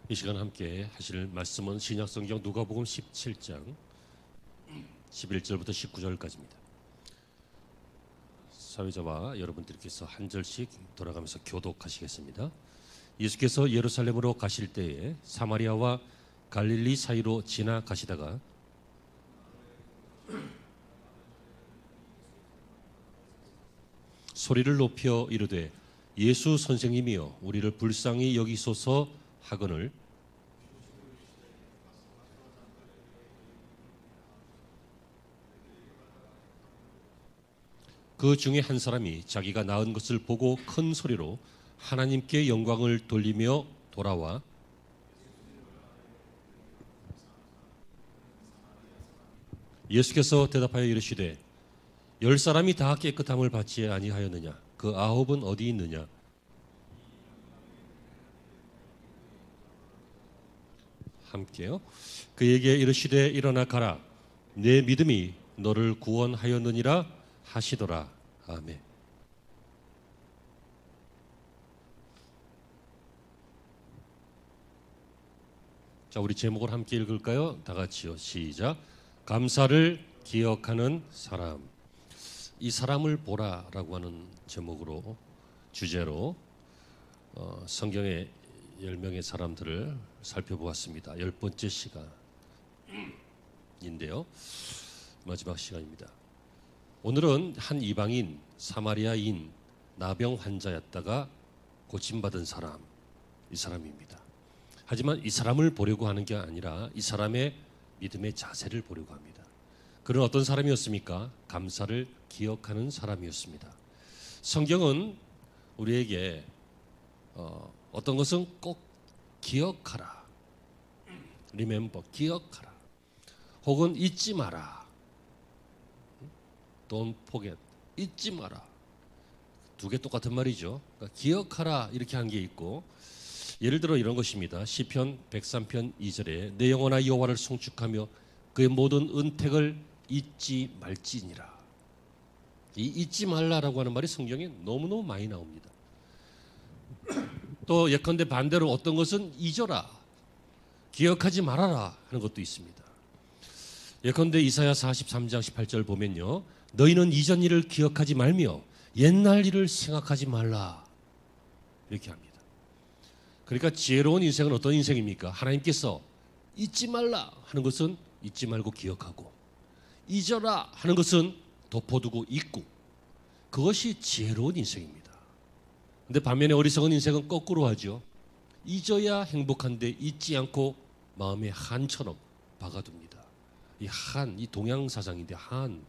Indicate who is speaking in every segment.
Speaker 1: 이 시간 함께 하실 말씀은 신약성경 누가복음 17장 11절부터 19절까지입니다. 사회자와 여러분들께서 한 절씩 돌아가면서 교독하시겠습니다. 예수께서 예루살렘으로 가실 때에 사마리아와 갈릴리 사이로 지나가시다가 소리를 높여 이르되 예수 선생님이여 우리를 불쌍히 여기소서 하거늘 그 중에 한 사람이 자기가 낳은 것을 보고 큰 소리로 하나님께 영광을 돌리며 돌아와 예수께서 대답하여 이르시되 10사람이 다 깨끗함을 받지 아니하였느냐? 그 9은 어디 있느냐? 함께요. 그에게 이르시되 일어나 가라. 내 믿음이 너를 구원하였느니라 하시더라. 아멘. 자, 우리 제목을 함께 읽을까요? 다 같이요. 시작. 감사를 기억하는 사람. 이 사람을 보라라고 하는 제목으로 주제로 성경의 10명의 사람들을 살펴보았습니다. 10번째 시간인데요. 마지막 시간입니다. 오늘은 한 이방인 사마리아인 나병 환자였다가 고침받은 사람, 이 사람입니다. 하지만 이 사람을 보려고 하는 게 아니라 이 사람의 믿음의 자세를 보려고 합니다. 그는 어떤 사람이었습니까? 감사를 기억하는 사람이었습니다. 성경은 우리에게 어떤 것은 꼭 기억하라, remember, 기억하라, 혹은 잊지 마라, don't forget, 잊지 마라. 두 개 똑같은 말이죠. 그러니까 기억하라 이렇게 한 게 있고, 예를 들어 이런 것입니다. 시편 103편 2절에 내 영혼아 여호와를 송축하며 그의 모든 은택을 잊지 말지니라. 이 잊지 말라라고 하는 말이 성경에 너무너무 많이 나옵니다. 또 예컨대 반대로 어떤 것은 잊어라, 기억하지 말아라 하는 것도 있습니다. 예컨대 이사야 43장 18절 보면요, 너희는 이전 일을 기억하지 말며 옛날 일을 생각하지 말라 이렇게 합니다. 그러니까 지혜로운 인생은 어떤 인생입니까? 하나님께서 잊지 말라 하는 것은 잊지 말고 기억하고, 잊어라 하는 것은 덮어두고 잊고, 그것이 지혜로운 인생입니다. 근데 반면에 어리석은 인생은 거꾸로 하죠. 잊어야 행복한데 잊지 않고 마음에 한처럼 박아둡니다. 이 한, 이 동양사상인데 한,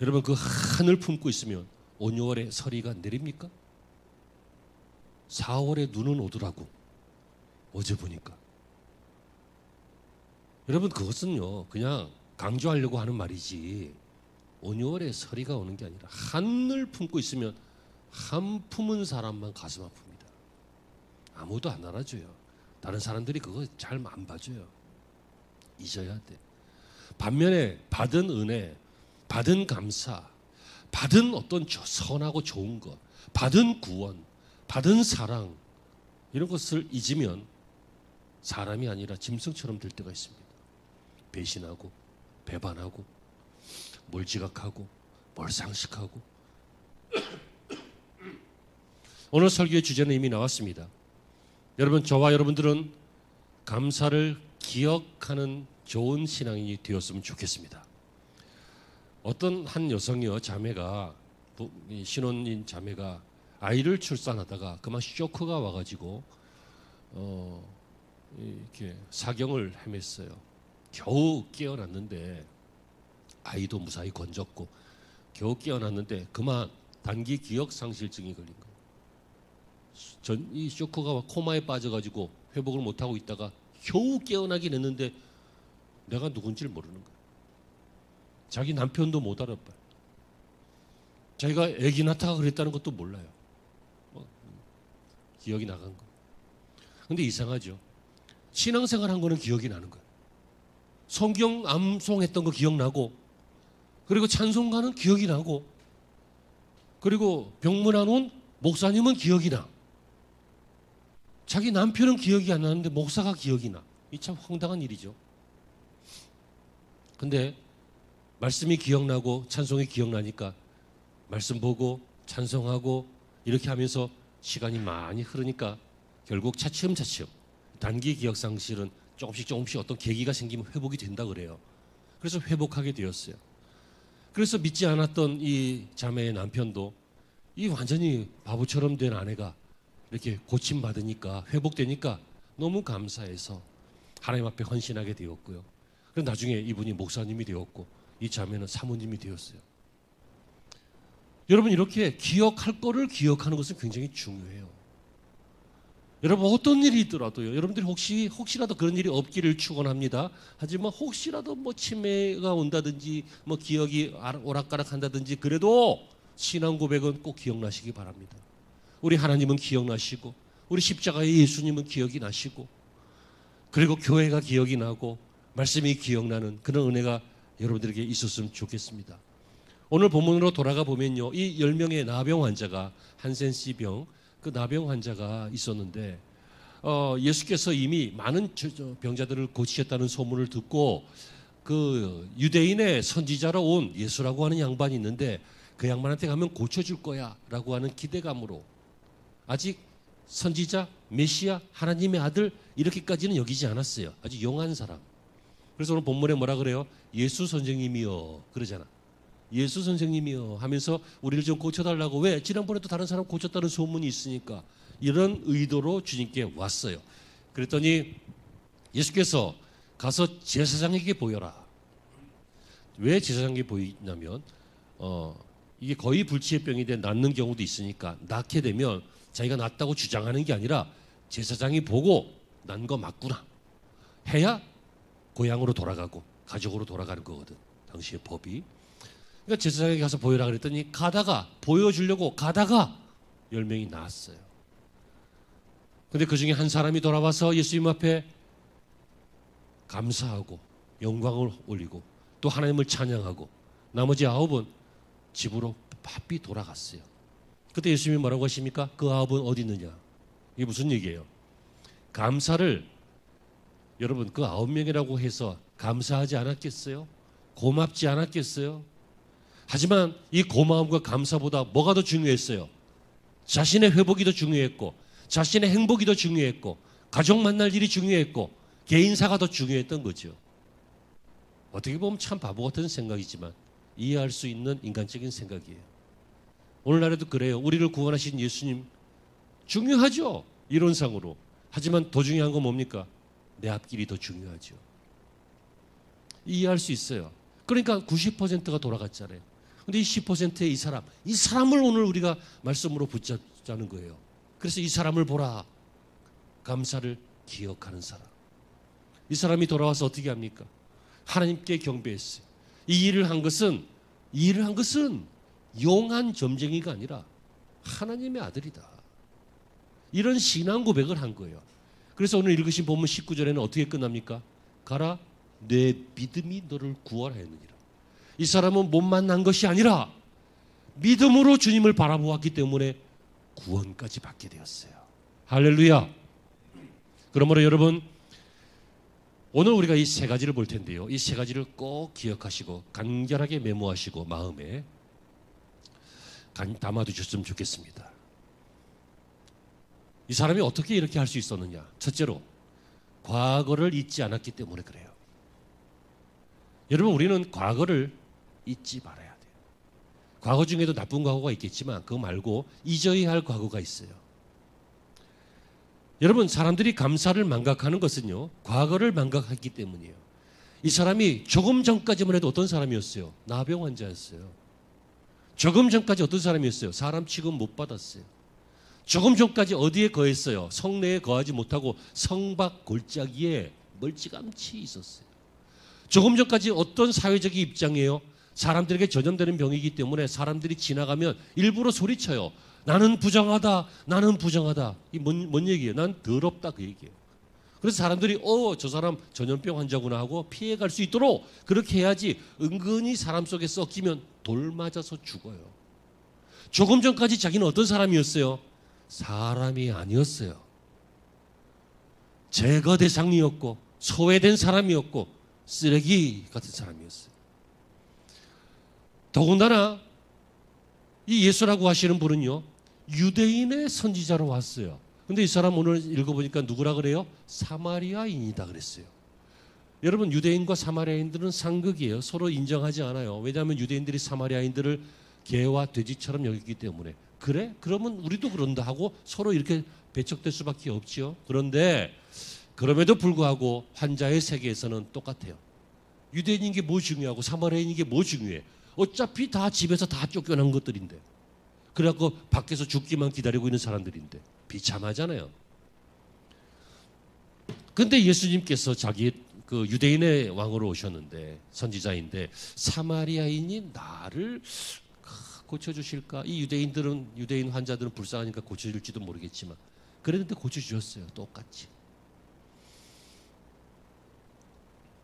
Speaker 1: 여러분 그 한을 품고 있으면 5, 6월에 서리가 내립니까? 4월에 눈은 오더라고, 어제 보니까. 여러분 그것은요 그냥 강조하려고 하는 말이지 5, 6월에 서리가 오는 게 아니라 한을 품고 있으면 한 품은 사람만 가슴 아픕니다. 아무도 안 알아줘요. 다른 사람들이 그거 잘 안 봐줘요. 잊어야 돼. 반면에 받은 은혜, 받은 감사, 받은 어떤 선하고 좋은 것, 받은 구원, 받은 사랑, 이런 것을 잊으면 사람이 아니라 짐승처럼 될 때가 있습니다. 배신하고 배반하고 뭘 지각하고 뭘 상식하고. 오늘 설교의 주제는 이미 나왔습니다. 여러분, 저와 여러분들은 감사를 기억하는 좋은 신앙인이 되었으면 좋겠습니다. 어떤 한 여성이요, 자매가, 신혼인 자매가 아이를 출산하다가 그만 쇼크가 와가지고 이렇게 사경을 헤맸어요. 겨우 깨어났는데, 아이도 무사히 건졌고 겨우 깨어났는데 그만 단기 기억상실증이 걸린 거예요. 이 쇼크가 코마에 빠져가지고 회복을 못하고 있다가 겨우 깨어나긴 했는데 내가 누군지를 모르는 거예요. 자기 남편도 못 알아봐요. 자기가 애기 낳다가 그랬다는 것도 몰라요. 기억이 나간 거. 근데 이상하죠. 신앙생활 한 거는 기억이 나는 거예요. 성경 암송했던 거 기억나고, 그리고 찬송가는 기억이 나고, 그리고 병문안 온 목사님은 기억이 나. 자기 남편은 기억이 안 나는데 목사가 기억이 나. 이 참 황당한 일이죠. 근데 말씀이 기억나고 찬송이 기억나니까 말씀 보고 찬송하고 이렇게 하면서 시간이 많이 흐르니까 결국 차츰차츰 단기 기억 상실은 조금씩 어떤 계기가 생기면 회복이 된다 그래요. 그래서 회복하게 되었어요. 그래서 믿지 않았던 이 자매의 남편도 이 완전히 바보처럼 된 아내가 이렇게 고침받으니까 회복되니까 너무 감사해서 하나님 앞에 헌신하게 되었고요. 그래서 나중에 이분이 목사님이 되었고 이 자매는 사모님이 되었어요. 여러분 이렇게 기억할 거를 기억하는 것은 굉장히 중요해요. 여러분 어떤 일이 있더라도요. 여러분들이 혹시라도 그런 일이 없기를 축원합니다. 하지만 혹시라도 뭐 치매가 온다든지 뭐 기억이 오락가락한다든지 그래도 신앙 고백은 꼭 기억나시기 바랍니다. 우리 하나님은 기억나시고 우리 십자가의 예수님은 기억이 나시고 그리고 교회가 기억이 나고 말씀이 기억나는 그런 은혜가 여러분들에게 있었으면 좋겠습니다. 오늘 본문으로 돌아가 보면요. 이 10명의 나병 환자가 한센씨 병 그 나병 환자가 있었는데 예수께서 이미 많은 병자들을 고치셨다는 소문을 듣고 그 유대인의 선지자로 온 예수라고 하는 양반이 있는데 그 양반한테 가면 고쳐줄 거야 라고 하는 기대감으로 아직 선지자, 메시아, 하나님의 아들 이렇게까지는 여기지 않았어요. 아주 용한 사람. 그래서 오늘 본문에 뭐라 그래요? 예수 선생님이요 그러잖아. 예수 선생님이요 하면서 우리를 좀 고쳐달라고. 왜? 지난번에도 다른 사람 고쳤다는 소문이 있으니까 이런 의도로 주님께 왔어요. 그랬더니 예수께서 가서 제사장에게 보여라. 왜 제사장에게 보이냐면 이게 거의 불치의 병이 돼 낫는 경우도 있으니까 낫게 되면 자기가 낫다고 주장하는 게 아니라 제사장이 보고 난 거 맞구나 해야 고향으로 돌아가고 가족으로 돌아가는 거거든. 당시의 법이. 그러니까 제사장에게 가서 보여라 그랬더니 가다가 보여주려고 가다가 10명이 나았어요. 근데 그 중에 한 사람이 돌아와서 예수님 앞에 감사하고 영광을 올리고 또 하나님을 찬양하고 나머지 9은 집으로 바삐 돌아갔어요. 그때 예수님이 뭐라고 하십니까? 그 9은 어디 있느냐? 이게 무슨 얘기예요? 감사를 여러분 그 9명이라고 해서 감사하지 않았겠어요? 고맙지 않았겠어요? 하지만 이 고마움과 감사보다 뭐가 더 중요했어요? 자신의 회복이 더 중요했고 자신의 행복이 더 중요했고 가족 만날 일이 중요했고 개인사가 더 중요했던 거죠. 어떻게 보면 참 바보 같은 생각이지만 이해할 수 있는 인간적인 생각이에요. 오늘날에도 그래요. 우리를 구원하신 예수님 중요하죠. 이론상으로. 하지만 더 중요한 건 뭡니까? 내 앞길이 더 중요하죠. 이해할 수 있어요. 그러니까 90%가 돌아갔잖아요. 근데 이 10%의 이 사람을 오늘 우리가 말씀으로 붙잡자는 거예요. 그래서 이 사람을 보라. 감사를 기억하는 사람. 이 사람이 돌아와서 어떻게 합니까? 하나님께 경배했어요. 이 일을 한 것은 용한 점쟁이가 아니라 하나님의 아들이다. 이런 신앙 고백을 한 거예요. 그래서 오늘 읽으신 본문 19절에는 어떻게 끝납니까? 가라, 내 믿음이 너를 구원하였느니라. 이 사람은 못 만난 것이 아니라 믿음으로 주님을 바라보았기 때문에 구원까지 받게 되었어요. 할렐루야. 그러므로 여러분 오늘 우리가 이 세 가지를 볼 텐데요. 이 세 가지를 꼭 기억하시고 간결하게 메모하시고 마음에 담아두셨으면 좋겠습니다. 이 사람이 어떻게 이렇게 할 수 있었느냐? 첫째로 과거를 잊지 않았기 때문에 그래요. 여러분 우리는 과거를 잊지 말아야 돼요. 과거 중에도 나쁜 과거가 있겠지만 그거 말고 잊어야 할 과거가 있어요. 여러분 사람들이 감사를 망각하는 것은요. 과거를 망각했기 때문이에요. 이 사람이 조금 전까지만 해도 어떤 사람이었어요? 나병 환자였어요. 조금 전까지 어떤 사람이었어요? 사람 취급 못 받았어요. 조금 전까지 어디에 거했어요? 성내에 거하지 못하고 성밖 골짜기에 멀찌감치 있었어요. 조금 전까지 어떤 사회적인 입장이에요? 사람들에게 전염되는 병이기 때문에 사람들이 지나가면 일부러 소리쳐요. 나는 부정하다. 나는 부정하다. 이게 뭔 얘기예요? 난 더럽다 그 얘기예요. 그래서 사람들이 저 사람 전염병 환자구나 하고 피해갈 수 있도록 그렇게 해야지 은근히 사람 속에 섞이면 돌 맞아서 죽어요. 조금 전까지 자기는 어떤 사람이었어요? 사람이 아니었어요. 제거 대상이었고 소외된 사람이었고 쓰레기 같은 사람이었어요. 더군다나 이 예수라고 하시는 분은요, 유대인의 선지자로 왔어요. 근데 이 사람 오늘 읽어보니까 누구라 그래요? 사마리아인이다 그랬어요. 여러분, 유대인과 사마리아인들은 상극이에요. 서로 인정하지 않아요. 왜냐하면 유대인들이 사마리아인들을 개와 돼지처럼 여기기 때문에. 그래? 그러면 우리도 그런다 하고 서로 이렇게 배척될 수밖에 없죠. 그런데 그럼에도 불구하고 환자의 세계에서는 똑같아요. 유대인인 게 뭐 중요하고 사마리아인인 게 뭐 중요해? 어차피 다 집에서 다 쫓겨난 것들인데, 그래갖고 밖에서 죽기만 기다리고 있는 사람들인데 비참하잖아요. 근데 예수님께서 자기 그 유대인의 왕으로 오셨는데, 선지자인데 사마리아인이 나를 고쳐주실까? 이 유대인 환자들은 불쌍하니까 고쳐줄지도 모르겠지만 그랬는데 고쳐주셨어요. 똑같이.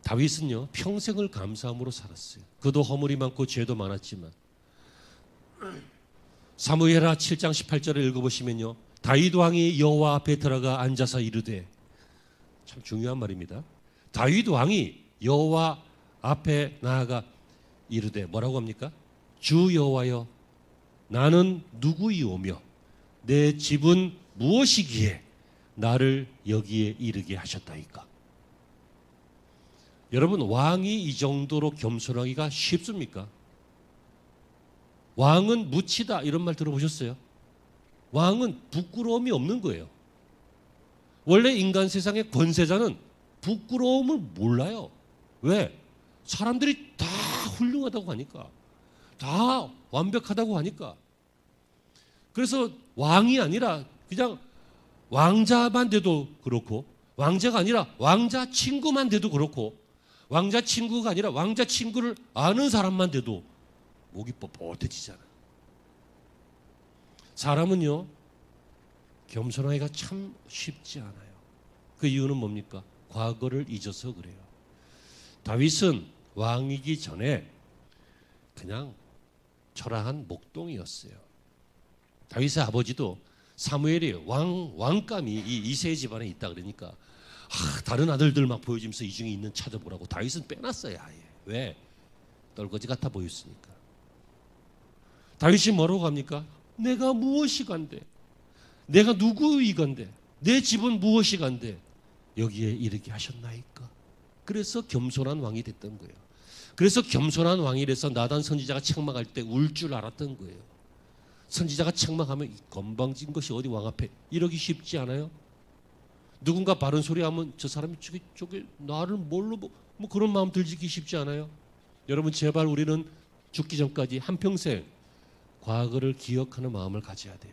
Speaker 1: 다윗은요, 평생을 감사함으로 살았어요. 그도 허물이 많고 죄도 많았지만. 사무엘하 7장 18절을 읽어보시면요, 다윗 왕이 여호와 앞에 들어가 앉아서 이르되, 참 중요한 말입니다. 다윗 왕이 여호와 앞에 나아가 이르되 뭐라고 합니까? 주 여호와여, 나는 누구이오며 내 집은 무엇이기에 나를 여기에 이르게 하셨다이까. 여러분, 왕이 이 정도로 겸손하기가 쉽습니까? 왕은 무치다 이런 말 들어보셨어요? 왕은 부끄러움이 없는 거예요. 원래 인간 세상의 권세자는 부끄러움을 몰라요. 왜? 사람들이 다 훌륭하다고 하니까, 다 완벽하다고 하니까. 그래서 왕이 아니라 그냥 왕자만 돼도 그렇고, 왕자가 아니라 왕자 친구만 돼도 그렇고, 왕자 친구가 아니라 왕자 친구를 아는 사람만 돼도 목이 뻣뻣해지잖아. 사람은요, 겸손하기가 참 쉽지 않아요. 그 이유는 뭡니까? 과거를 잊어서 그래요. 다윗은 왕이기 전에 그냥 초라한 목동이었어요. 다윗의 아버지도 사무엘이 왕감이 이 이새의 집안에 있다 그러니까 다른 아들들 막 보여주면서 이 중에 있는 찾아보라고 다윗은 빼놨어요. 아예. 왜? 떨거지 같아 보였으니까. 다윗이 뭐라고 합니까? 내가 무엇이 간데, 내가 누구이건데, 내 집은 무엇이 간데 여기에 이르게 하셨나이까. 그래서 겸손한 왕이 됐던 거예요. 그래서 겸손한 왕이라서 나단 선지자가 책망할 때 울 줄 알았던 거예요. 선지자가 책망하면 건방진 것이 어디 왕 앞에 이러기 쉽지 않아요? 누군가 바른 소리 하면 저 사람이 저게 나를 뭘로 뭐 그런 마음 들기 쉽지 않아요? 여러분, 제발 우리는 죽기 전까지 한평생 과거를 기억하는 마음을 가져야 돼요.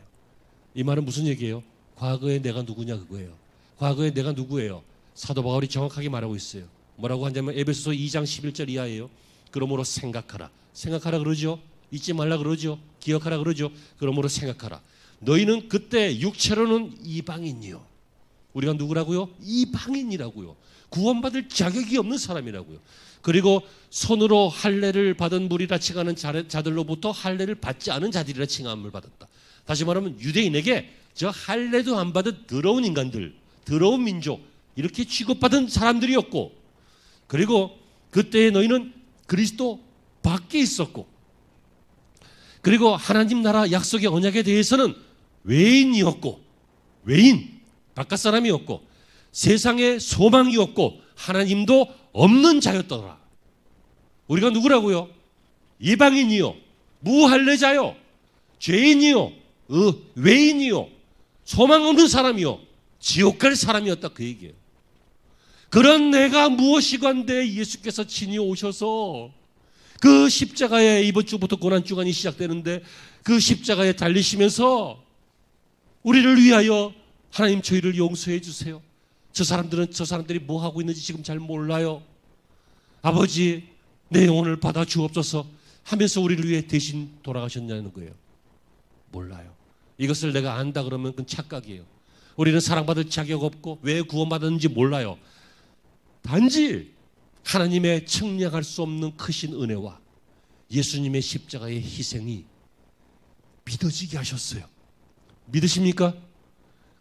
Speaker 1: 이 말은 무슨 얘기예요? 과거에 내가 누구냐 그거예요. 과거에 내가 누구예요? 사도 바울이 정확하게 말하고 있어요. 뭐라고 하냐면 에베소서 2장 11절 이하예요. 그러므로 생각하라. 생각하라 그러죠. 잊지 말라 그러죠. 기억하라 그러죠. 그러므로 생각하라. 너희는 그때 육체로는 이방인이요. 우리가 누구라고요? 이방인이라고요. 구원받을 자격이 없는 사람이라고요. 그리고 손으로 할례를 받은 무리라 칭하는 자들로부터 할례를 받지 않은 자들이라 칭함을 받았다. 다시 말하면 유대인에게 저 할례도 안 받은 더러운 인간들, 더러운 민족, 이렇게 취급받은 사람들이었고, 그리고 그때의 너희는 그리스도 밖에 있었고, 그리고 하나님 나라 약속의 언약에 대해서는 외인이었고, 외인, 바깥 사람이었고, 세상의 소망이었고, 하나님도 없는 자였더라. 우리가 누구라고요? 이방인이요, 무할례자요, 죄인이요, 외인이요, 소망 없는 사람이요, 지옥 갈 사람이었다, 그 얘기예요. 그런 내가 무엇이건데 예수께서 친히 오셔서 그 십자가에, 이번 주부터 고난주간이 시작되는데 그 십자가에 달리시면서 우리를 위하여 하나님 저희를 용서해 주세요. 저 사람들이 뭐 하고 있는지 지금 잘 몰라요. 아버지, 내 영혼을 받아 주옵소서 하면서 우리를 위해 대신 돌아가셨냐는 거예요. 몰라요. 이것을 내가 안다 그러면 그건 착각이에요. 우리는 사랑받을 자격 없고 왜 구원받았는지 몰라요. 단지 하나님의 측량할 수 없는 크신 은혜와 예수님의 십자가의 희생이 믿어지게 하셨어요. 믿으십니까?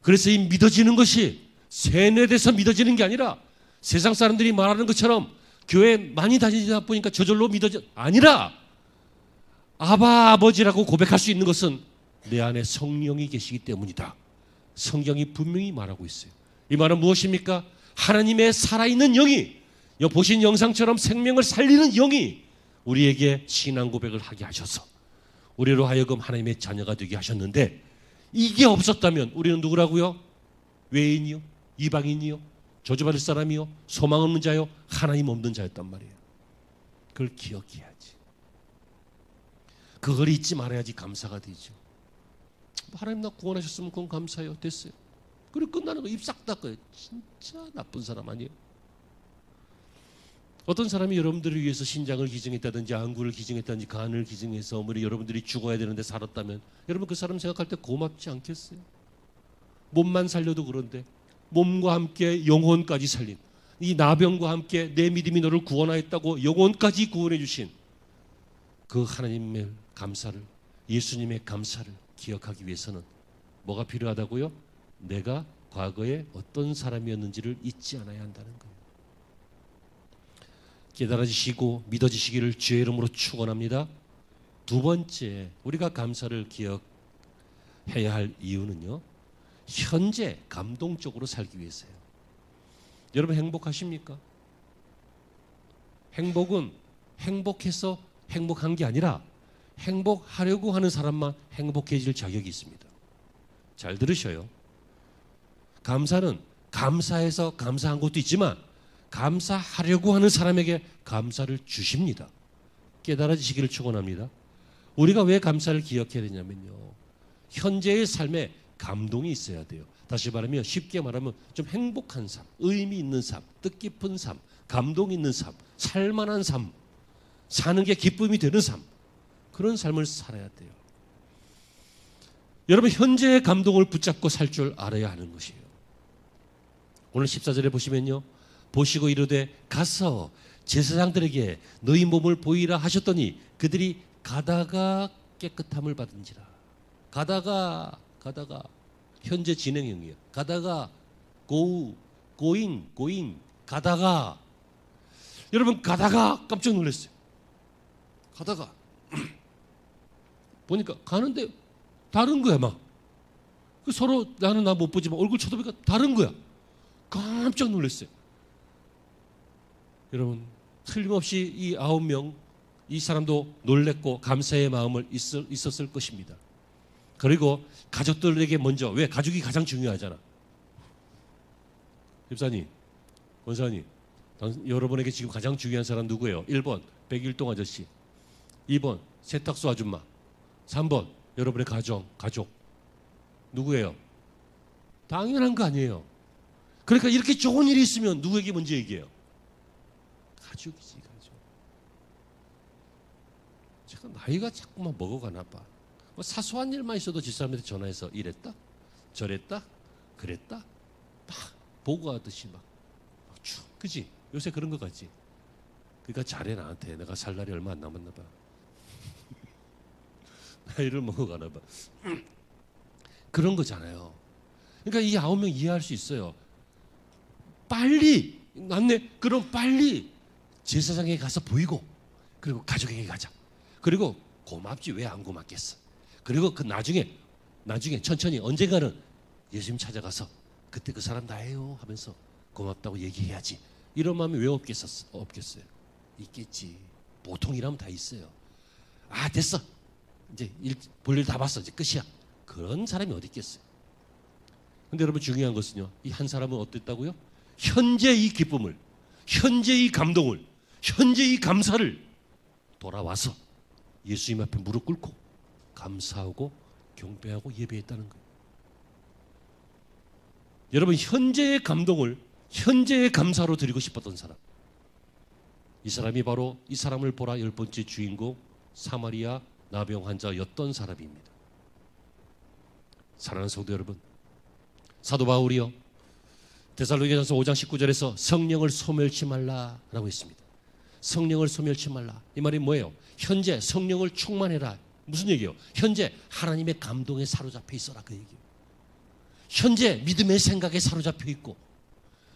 Speaker 1: 그래서 이 믿어지는 것이 세뇌돼서 믿어지는 게 아니라 세상 사람들이 말하는 것처럼 교회 많이 다니다 보니까 저절로 아니라 아바 아버지라고 고백할 수 있는 것은 내 안에 성령이 계시기 때문이다. 성경이 분명히 말하고 있어요. 이 말은 무엇입니까? 하나님의 살아있는 영이 보신 영상처럼 생명을 살리는 영이 우리에게 신앙 고백을 하게 하셔서 우리로 하여금 하나님의 자녀가 되게 하셨는데 이게 없었다면 우리는 누구라고요? 외인이요? 이방인이요? 저주받을 사람이요? 소망 없는 자요? 하나님 없는 자였단 말이에요. 그걸 기억해야지. 그걸 잊지 말아야지 감사가 되죠. 하나님 나 구원하셨으면 그건 감사해요. 됐어요. 그리고 끝나는 거 입 싹 닦아요. 진짜 나쁜 사람 아니에요. 어떤 사람이 여러분들을 위해서 신장을 기증했다든지 안구를 기증했다든지 간을 기증해서 여러분들이 죽어야 되는데 살았다면 여러분 그 사람 생각할 때 고맙지 않겠어요? 몸만 살려도 그런데 몸과 함께 영혼까지 살린 이 나병과 함께 내 믿음이 너를 구원하였다고 영혼까지 구원해 주신 그 하나님의 감사를 예수님의 감사를 기억하기 위해서는 뭐가 필요하다고요? 내가 과거에 어떤 사람이었는지를 잊지 않아야 한다는 거예요. 깨달아지시고 믿어지시기를 주의 이름으로 축원합니다. 두 번째 우리가 감사를 기억해야 할 이유는요. 현재 감동적으로 살기 위해서요. 여러분 행복하십니까? 행복은 행복해서 행복한 게 아니라 행복하려고 하는 사람만 행복해질 자격이 있습니다. 잘 들으셔요. 감사는 감사해서 감사한 것도 있지만 감사하려고 하는 사람에게 감사를 주십니다. 깨달아지시기를 축원합니다. 우리가 왜 감사를 기억해야 되냐면요. 현재의 삶에 감동이 있어야 돼요. 다시 말하면 쉽게 말하면 좀 행복한 삶, 의미 있는 삶, 뜻깊은 삶, 감동 있는 삶, 살만한 삶, 사는 게 기쁨이 되는 삶, 그런 삶을 살아야 돼요. 여러분 현재의 감동을 붙잡고 살 줄 알아야 하는 것이에요. 오늘 14절에 보시면요. 보시고 이르되 가서 제사장들에게 너희 몸을 보이라 하셨더니 그들이 가다가 깨끗함을 받은지라. 가다가 현재 진행형이에요. 가다가 going 가다가 여러분 가다가 깜짝 놀랐어요. 가다가 보니까 가는데 다른 거야 막. 서로 나는 나 못 보지만 얼굴 쳐다보니까 다른 거야. 깜짝 놀랐어요. 여러분 틀림없이 이 9명 이 사람도 놀랬고 감사의 마음을 있었을 것입니다. 그리고 가족들에게 먼저 왜 가족이 가장 중요하잖아. 집사님, 권사님, 여러분에게 지금 가장 중요한 사람 누구예요? 1번 백일동 아저씨, 2번 세탁소 아줌마, 3번 여러분의 가족 누구예요? 당연한 거 아니에요. 그러니까 이렇게 좋은 일이 있으면 누구에게 먼저 얘기해요? 가족이지, 가족. 제가 나이가 자꾸만 먹어가나 봐. 뭐 사소한 일만 있어도 집사람한테 전화해서 이랬다, 저랬다, 그랬다, 막 보고하듯이 막 쭉, 그지? 요새 그런 거 같지? 그러니까 잘해 나한테. 내가 살 날이 얼마 안 남았나 봐. 나이를 먹어가나 봐. 그런 거잖아요. 그러니까 이 9명 이해할 수 있어요. 빨리 맞네. 그럼 빨리 제사장에게 가서 보이고 그리고 가족에게 가자. 그리고 고맙지 왜 안 고맙겠어. 그리고 그 나중에 천천히 언젠가는 예수님 찾아가서 그때 그 사람 나예요 하면서 고맙다고 얘기해야지. 이런 마음이 왜 없겠어요? 있겠지. 보통 일하면 다 있어요. 아 됐어. 이제 볼일 다 봤어. 이제 끝이야. 그런 사람이 어디 있겠어요. 근데 여러분 중요한 것은요. 이 한 사람은 어땠다고요? 현재 이 기쁨을, 현재 이 감동을, 현재 이 감사를 돌아와서 예수님 앞에 무릎 꿇고 감사하고 경배하고 예배했다는 거예요. 여러분 현재의 감동을 현재의 감사로 드리고 싶었던 사람, 이 사람이 바로 이 사람을 보라 10번째 주인공 사마리아 나병 환자였던 사람입니다. 사랑하는 성도 여러분, 사도 바울이요 데살로니가전서 5장 19절에서 성령을 소멸치 말라라고 했습니다. 성령을 소멸치 말라. 이 말이 뭐예요? 현재 성령을 충만해라. 무슨 얘기예요? 현재 하나님의 감동에 사로잡혀 있어라 그 얘기예요. 현재 믿음의 생각에 사로잡혀 있고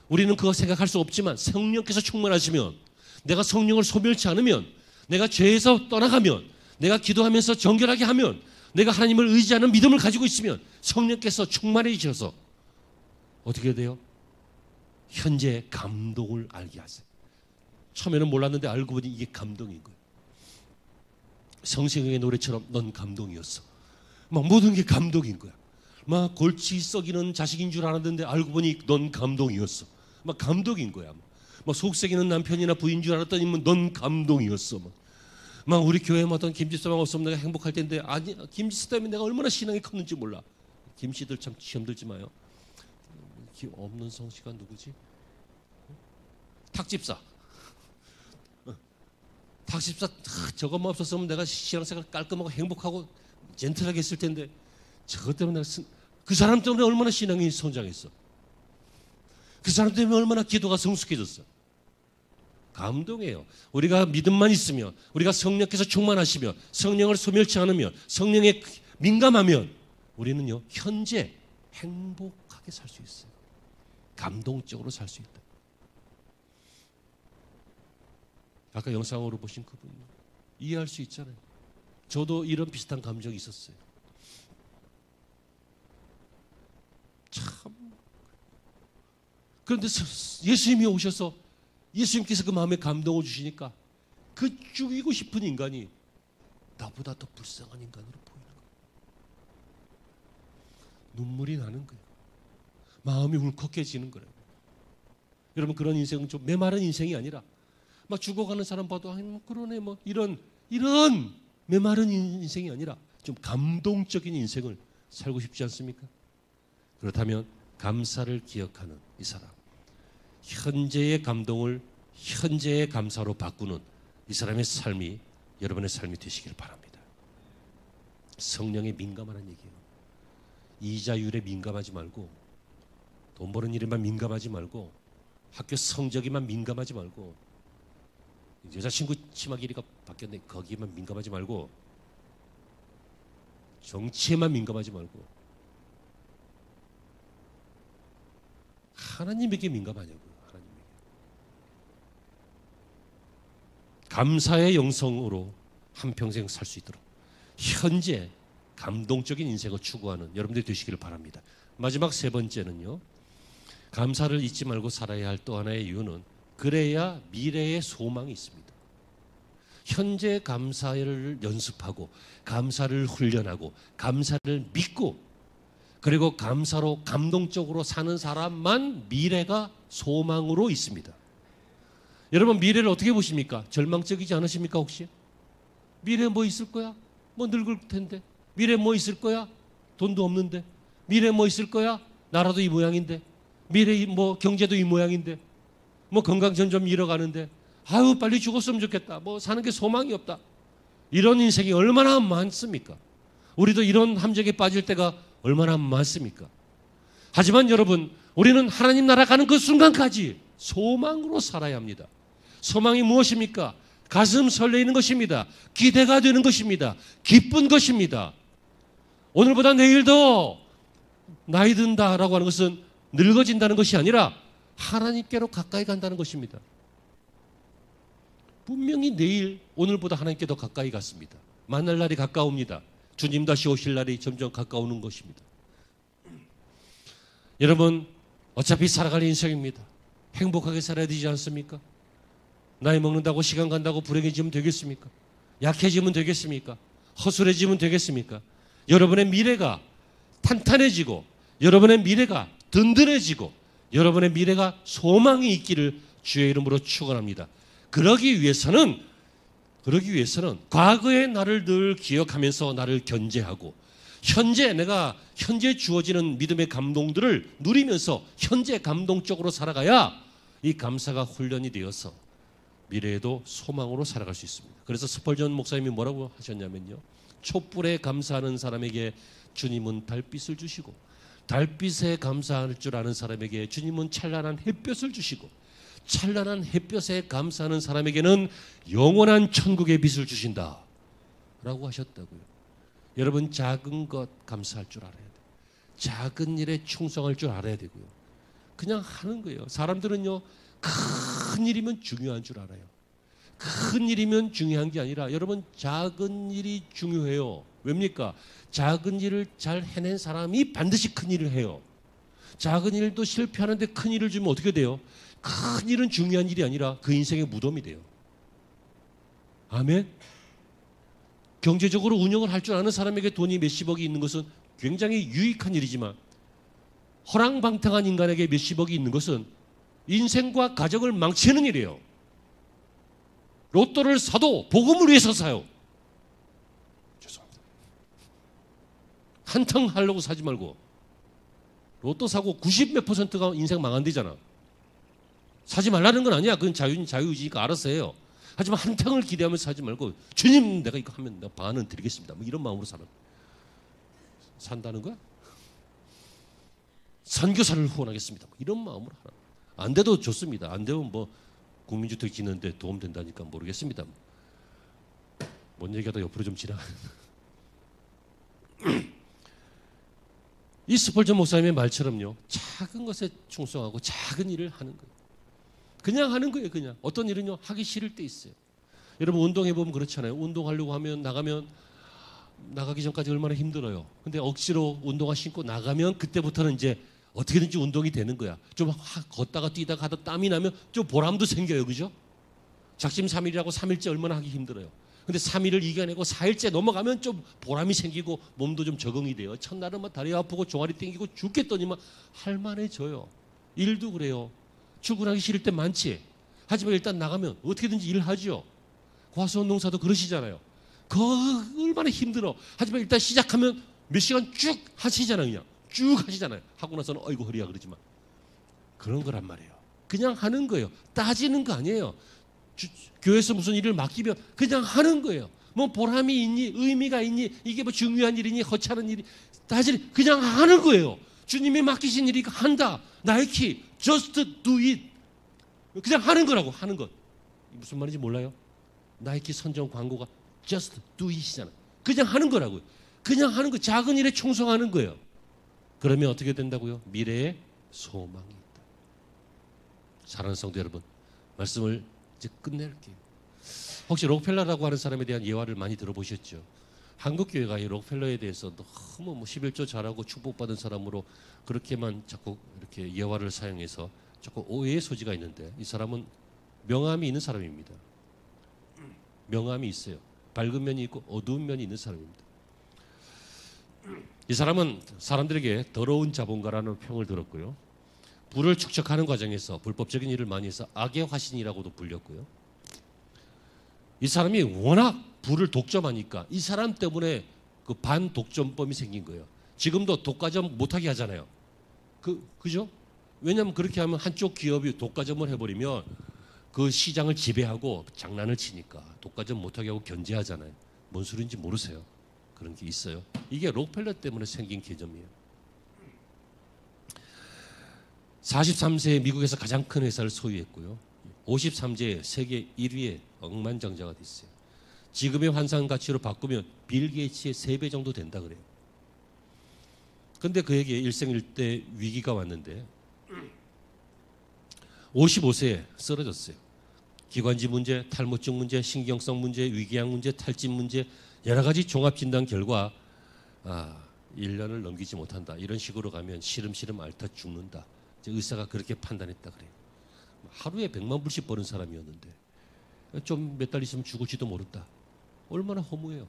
Speaker 1: 우리는 그거 생각할 수 없지만 성령께서 충만하시면, 내가 성령을 소멸치 않으면, 내가 죄에서 떠나가면, 내가 기도하면서 정결하게 하면, 내가 하나님을 의지하는 믿음을 가지고 있으면 성령께서 충만해지셔서 어떻게 돼요? 현재의 감동을 알게 하세요. 처음에는 몰랐는데 알고 보니 이게 감동인 거예요. 성시경의 노래처럼 넌 감동이었어. 막 모든 게 감동인 거야. 막 골치 썩이는 자식인 줄 알았는데 알고 보니 넌 감동이었어. 막 감동인 거야. 막 속썩이는 남편이나 부인 줄 알았더니 넌 감동이었어. 막 우리 교회에 어떤 김지수만 없으면 내가 행복할 텐데, 아니, 김지수 때문에 내가 얼마나 신앙이 컸는지 몰라. 김씨들 참 시험 들지 마요. 없는 성씨가 누구지? 탁집사. 탁집사 저것만 없었으면 내가 신앙생활 깔끔하고 행복하고 젠틀하게 했을 텐데, 저것 때문에 내가 그 사람 때문에 얼마나 신앙이 성장했어. 그 사람 때문에 얼마나 기도가 성숙해졌어. 감동이에요. 우리가 믿음만 있으면, 우리가 성령께서 충만하시면, 성령을 소멸치 않으면, 성령에 민감하면 우리는요 현재 행복하게 살 수 있어요. 감동적으로 살 수 있다. 아까 영상으로 보신 그분 이해할 수 있잖아요. 저도 이런 비슷한 감정이 있었어요. 참. 그런데 예수님이 오셔서 예수님께서 그 마음에 감동을 주시니까 그 죽이고 싶은 인간이 나보다 더 불쌍한 인간으로 보이는 거예요. 눈물이 나는 거예요. 마음이 울컥해지는 거예요. 여러분, 그런 인생은 좀 메마른 인생이 아니라 막 죽어가는 사람 봐도 뭐 그러네 뭐 이런 메마른 인생이 아니라 좀 감동적인 인생을 살고 싶지 않습니까? 그렇다면 감사를 기억하는 이 사람, 현재의 감동을 현재의 감사로 바꾸는 이 사람의 삶이 여러분의 삶이 되시길 바랍니다. 성령에 민감하는 얘기예요. 이자율에 민감하지 말고, 돈 버는 일에만 민감하지 말고, 학교 성적에만 민감하지 말고, 여자친구 치마 길이가 바뀌었네 거기에만 민감하지 말고, 정치에만 민감하지 말고 하나님에게 민감하냐고요. 하나님에게. 감사의 영성으로 한평생 살 수 있도록 현재 감동적인 인생을 추구하는 여러분들이 되시기를 바랍니다. 마지막 세 번째는요, 감사를 잊지 말고 살아야 할 또 하나의 이유는 그래야 미래의 소망이 있습니다. 현재 감사를 연습하고, 감사를 훈련하고, 감사를 믿고, 그리고 감사로 감동적으로 사는 사람만 미래가 소망으로 있습니다. 여러분, 미래를 어떻게 보십니까? 절망적이지 않으십니까 혹시? 미래에 뭐 있을 거야? 뭐 늙을 텐데. 미래에 뭐 있을 거야? 돈도 없는데. 미래에 뭐 있을 거야? 나라도 이 모양인데. 미래에 뭐 경제도 이 모양인데. 뭐 건강 점점 잃어가는데, 아유 빨리 죽었으면 좋겠다. 뭐 사는 게 소망이 없다. 이런 인생이 얼마나 많습니까? 우리도 이런 함정에 빠질 때가 얼마나 많습니까? 하지만 여러분, 우리는 하나님 나라 가는 그 순간까지 소망으로 살아야 합니다. 소망이 무엇입니까? 가슴 설레이는 것입니다. 기대가 되는 것입니다. 기쁜 것입니다. 오늘보다 내일 더 나이 든다라고 하는 것은 늙어진다는 것이 아니라 하나님께로 가까이 간다는 것입니다. 분명히 내일 오늘보다 하나님께 더 가까이 갔습니다. 만날 날이 가까웁니다. 주님 다시 오실 날이 점점 가까우는 것입니다. 여러분, 어차피 살아갈 인생입니다. 행복하게 살아야 되지 않습니까? 나이 먹는다고 시간 간다고 불행해지면 되겠습니까? 약해지면 되겠습니까? 허술해지면 되겠습니까? 여러분의 미래가 탄탄해지고, 여러분의 미래가 든든해지고, 여러분의 미래가 소망이 있기를 주의 이름으로 축원합니다. 그러기 위해서는 과거의 나를 늘 기억하면서 나를 견제하고, 현재 주어지는 믿음의 감동들을 누리면서 현재 감동적으로 살아가야 이 감사가 훈련이 되어서 미래에도 소망으로 살아갈 수 있습니다. 그래서 스펄전 목사님이 뭐라고 하셨냐면요, 촛불에 감사하는 사람에게 주님은 달빛을 주시고, 달빛에 감사할 줄 아는 사람에게 주님은 찬란한 햇볕을 주시고, 찬란한 햇볕에 감사하는 사람에게는 영원한 천국의 빛을 주신다 라고 하셨다고요. 여러분, 작은 것 감사할 줄 알아야 돼요. 작은 일에 충성할 줄 알아야 되고요. 그냥 하는 거예요. 사람들은요, 큰 일이면 중요한 줄 알아요. 큰 일이면 중요한 게 아니라 여러분 작은 일이 중요해요. 왜입니까? 작은 일을 잘 해낸 사람이 반드시 큰 일을 해요. 작은 일도 실패하는데 큰 일을 주면 어떻게 돼요? 큰 일은 중요한 일이 아니라 그 인생의 무덤이 돼요. 아멘? 경제적으로 운영을 할 줄 아는 사람에게 돈이 몇십억이 있는 것은 굉장히 유익한 일이지만 허랑방탕한 인간에게 몇십억이 있는 것은 인생과 가정을 망치는 일이에요. 로또를 사도 복음을 위해서 사요. 죄송합니다. 한탕 하려고 사지 말고 로또 사고 90몇 %가 인생 망한대잖아. 사지 말라는 건 아니야. 그건 자유의지니까 알아서 해요. 하지만 한탕을 기대하면서 사지 말고 주님 내가 이거 하면 내가 반은 드리겠습니다. 뭐 이런 마음으로 산다는 거야? 선교사를 후원하겠습니다. 뭐 이런 마음으로 하라. 안 돼도 좋습니다. 안 되면 뭐 국민주택 짓는데 도움 된다니까 모르겠습니다. 뭔 얘기하다 옆으로 좀 지나. 이 스펄전 목사님의 말처럼요. 작은 것에 충성하고 작은 일을 하는 거예요. 그냥 하는 거예요. 그냥. 어떤 일은요. 하기 싫을 때 있어요. 여러분 운동해보면 그렇잖아요. 운동하려고 하면 나가기 전까지 얼마나 힘들어요. 근데 억지로 운동화 신고 나가면 그때부터는 이제 어떻게든지 운동이 되는 거야. 좀 걷다가 뛰다가 하다 땀이 나면 좀 보람도 생겨요. 그죠? 작심 3일이라고 3일째 얼마나 하기 힘들어요. 근데 3일을 이겨내고 4일째 넘어가면 좀 보람이 생기고 몸도 좀 적응이 돼요. 첫날은 막 다리 아프고 종아리 땡기고 죽겠더니만 할만해져요. 일도 그래요. 출근하기 싫을 때 많지. 하지만 일단 나가면 어떻게든지 일을 하죠. 과수원농사도 그러시잖아요. 얼마나 힘들어. 하지만 일단 시작하면 몇 시간 쭉 하시잖아요. 그냥 쭉 하시잖아요. 하고 나서는 어이구 허리야 그러지만 그런 거란 말이에요. 그냥 하는 거예요. 따지는 거 아니에요. 교회에서 무슨 일을 맡기면 그냥 하는 거예요. 뭐 보람이 있니 의미가 있니 이게 뭐 중요한 일이니 허찮은 일이 따지는 그냥 하는 거예요. 주님이 맡기신 일이니까 한다. 나이키 just do it. 그냥 하는 거라고. 하는 것. 무슨 말인지 몰라요? 나이키 선정 광고가 just do it이잖아. 그냥 하는 거라고요. 그냥 하는 거. 작은 일에 충성하는 거예요. 그러면 어떻게 된다고요? 미래에 소망이 있다. 사랑하는 성도 여러분, 말씀을 이제 끝낼게요. 혹시 록펠러라고 하는 사람에 대한 예화를 많이 들어보셨죠? 한국교회가 이 록펠러에 대해서 너무 11조 잘하고 축복받은 사람으로 그렇게만 자꾸 이렇게 예화를 사용해서 자꾸 오해의 소지가 있는데 이 사람은 명함이 있는 사람입니다. 명함이 있어요. 밝은 면이 있고 어두운 면이 있는 사람입니다. 이 사람은 사람들에게 더러운 자본가라는 평을 들었고요. 부를 축적하는 과정에서 불법적인 일을 많이 해서 악의 화신이라고도 불렸고요. 이 사람이 워낙 부를 독점하니까 이 사람 때문에 그 반독점범이 생긴 거예요. 지금도 독과점 못하게 하잖아요. 그죠? 왜냐하면 그렇게 하면 한쪽 기업이 독과점을 해버리면 그 시장을 지배하고 장난을 치니까 독과점 못하게 하고 견제하잖아요. 뭔 소리인지 모르세요. 그런 게 있어요. 이게 록펠러 때문에 생긴 개념이에요. 43세에 미국에서 가장 큰 회사를 소유했고요. 53세에 세계 1위의 억만장자가 됐어요. 지금의 환산 가치로 바꾸면 빌 게이츠의 3배 정도 된다 그래요. 그런데 그에게 일생일대 위기가 왔는데 55세에 쓰러졌어요. 기관지 문제, 탈모증 문제, 신경성 문제, 위궤양 문제, 탈진 문제 여러 가지 종합진단 결과 1년을 넘기지 못한다. 이런 식으로 가면 시름시름 앓다 죽는다. 의사가 그렇게 판단했다 그래요. 하루에 100만 불씩 버는 사람이었는데 좀 몇 달 있으면 죽을지도 모른다. 얼마나 허무해요.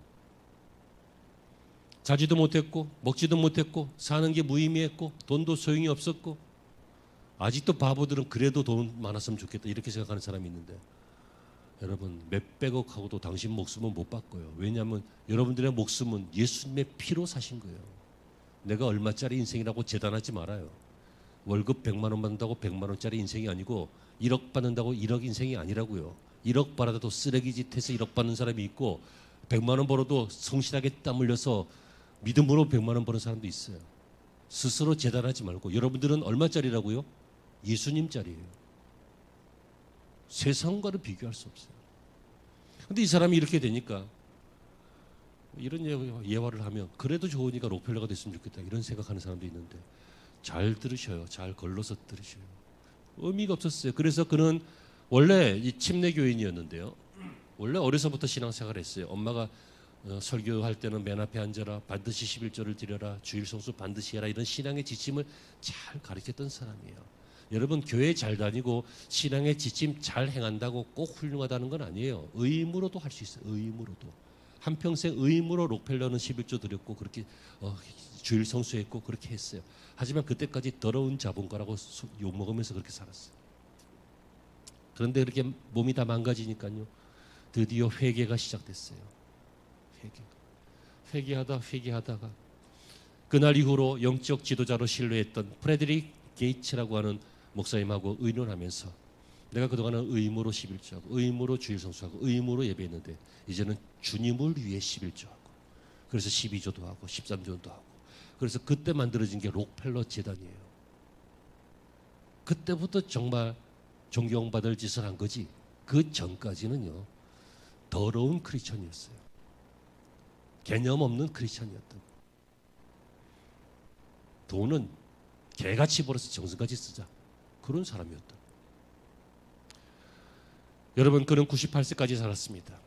Speaker 1: 자지도 못했고 먹지도 못했고 사는 게 무의미했고 돈도 소용이 없었고 아직도 바보들은 그래도 돈 많았으면 좋겠다 이렇게 생각하는 사람이 있는데 여러분 몇백억하고도 당신 목숨은 못 바꿔요. 왜냐하면 여러분들의 목숨은 예수님의 피로 사신 거예요. 내가 얼마짜리 인생이라고 재단하지 말아요. 월급 100만 원 받는다고 100만 원짜리 인생이 아니고 1억 받는다고 1억 인생이 아니라고요. 1억 벌어도 쓰레기짓 해서 1억 받는 사람이 있고 100만 원 벌어도 성실하게 땀 흘려서 믿음으로 100만 원 버는 사람도 있어요. 스스로 재단하지 말고 여러분들은 얼마짜리라고요? 예수님짜리예요. 세상과는 비교할 수 없어요. 근데 이 사람이 이렇게 되니까 이런 예화를 하면 그래도 좋으니까 록펠러가 됐으면 좋겠다 이런 생각하는 사람도 있는데 잘 들으셔요. 잘 걸러서 들으셔요. 의미가 없었어요. 그래서 그는 원래 이 침례교인이었는데요. 원래 어려서부터 신앙생활을 했어요. 엄마가 설교할 때는 맨 앞에 앉아라, 반드시 11조를 드려라, 주일 성수 반드시 해라, 이런 신앙의 지침을 잘 가르쳤던 사람이에요. 여러분, 교회 잘 다니고 신앙의 지침 잘 행한다고 꼭 훌륭하다는 건 아니에요. 의무로도 할 수 있어요. 의무로도. 한평생 의무로 록펠러는 11조 드렸고 그렇게 주일 성수했고 그렇게 했어요. 하지만 그때까지 더러운 자본가라고 욕먹으면서 그렇게 살았어요. 그런데 그렇게 몸이 다 망가지니까요, 드디어 회개가 시작됐어요. 회개하다가 그날 이후로 영적 지도자로 신뢰했던 프레드릭 게이츠라고 하는 목사님하고 의논하면서 내가 그동안은 의무로 11조하고 의무로 주일 성수하고 의무로 예배했는데 이제는 주님을 위해 11조하고 그래서 12조도 하고 13조도 하고 그래서 그때 만들어진 게 록펠러 재단이에요. 그때부터 정말 존경받을 짓을 한 거지 그 전까지는요 더러운 크리스천이었어요. 개념 없는 크리스천이었다고. 돈은 개같이 벌어서 정성까지 쓰자 그런 사람이었다. 여러분, 그는 98세까지 살았습니다.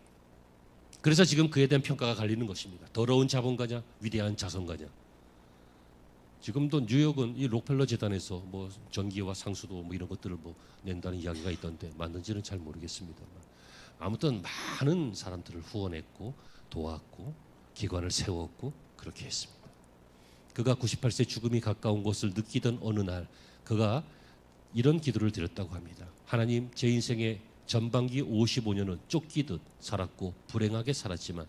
Speaker 1: 그래서 지금 그에 대한 평가가 갈리는 것입니다. 더러운 자본가냐 위대한 자선가냐. 지금도 뉴욕은 이 록펠러 재단에서 뭐 전기와 상수도 뭐 이런 것들을 뭐 낸다는 이야기가 있던데 맞는지는 잘 모르겠습니다만 아무튼 많은 사람들을 후원했고 도왔고 기관을 세웠고 그렇게 했습니다. 그가 98세 죽음이 가까운 것을 느끼던 어느 날 그가 이런 기도를 드렸다고 합니다. 하나님, 제 인생의 전반기 55년은 쫓기듯 살았고 불행하게 살았지만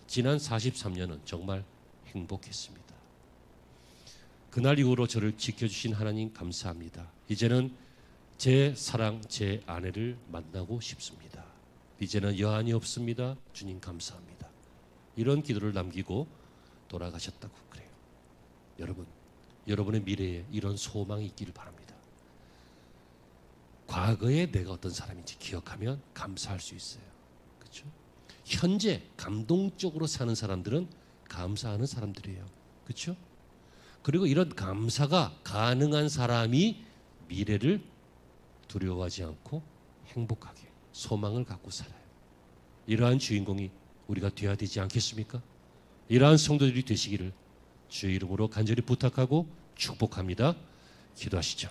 Speaker 1: 지난 43년은 정말 행복했습니다. 그날 이후로 저를 지켜주신 하나님 감사합니다. 이제는 제 사랑, 제 아내를 만나고 싶습니다. 이제는 여한이 없습니다. 주님 감사합니다. 이런 기도를 남기고 돌아가셨다고 그래요. 여러분, 여러분의 미래에 이런 소망이 있기를 바랍니다. 과거에 내가 어떤 사람인지 기억하면 감사할 수 있어요. 그렇죠? 현재 감동적으로 사는 사람들은 감사하는 사람들이에요. 그렇죠? 그리고 이런 감사가 가능한 사람이 미래를 두려워하지 않고 행복하게 소망을 갖고 살아요. 이러한 주인공이 우리가 되어야 되지 않겠습니까? 이러한 성도들이 되시기를 주의 이름으로 간절히 부탁하고 축복합니다. 기도하시죠.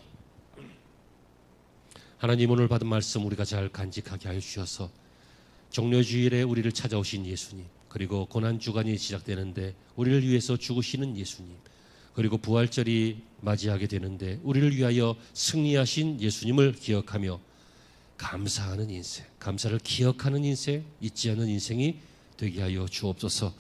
Speaker 1: 하나님, 오늘 받은 말씀 우리가 잘 간직하게 하여 주셔서 종려주일에 우리를 찾아오신 예수님, 그리고 고난주간이 시작되는데 우리를 위해서 죽으시는 예수님, 그리고 부활절이 맞이하게 되는데 우리를 위하여 승리하신 예수님을 기억하며 감사하는 인생, 감사를 기억하는 인생, 잊지 않는 인생이 되게 하여 주옵소서.